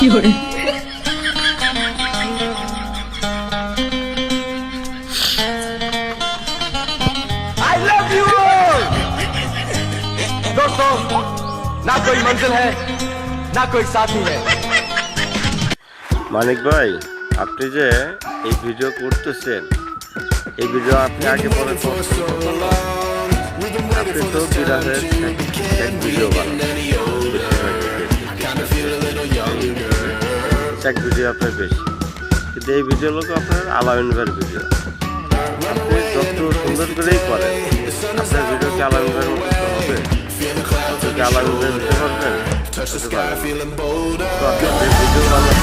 fiore. I love you all! दोस्तों ना कोई मंजिल है ना कोई साथी है। মানিক ভাই, আপনি যে এই ভিডিও করতেছেন, এই ভিডিও আপনি আগে পরে করছেন, আপনি তো বিরাটের এক ভিডিও বানান, এক ভিডিও আপনার বেশি, কিন্তু এই ভিডিও লোক আপনার আলামিন ভাইয়ের ভিডিও। আপনি যত সুন্দর করেই করেন, আপনার ভিডিও কি আলামিন ভাইয়ের মতো হবে? আপনি কি আলামিন ভাই দিতে পারবেন? তো আপনি যে ভিডিও বানান,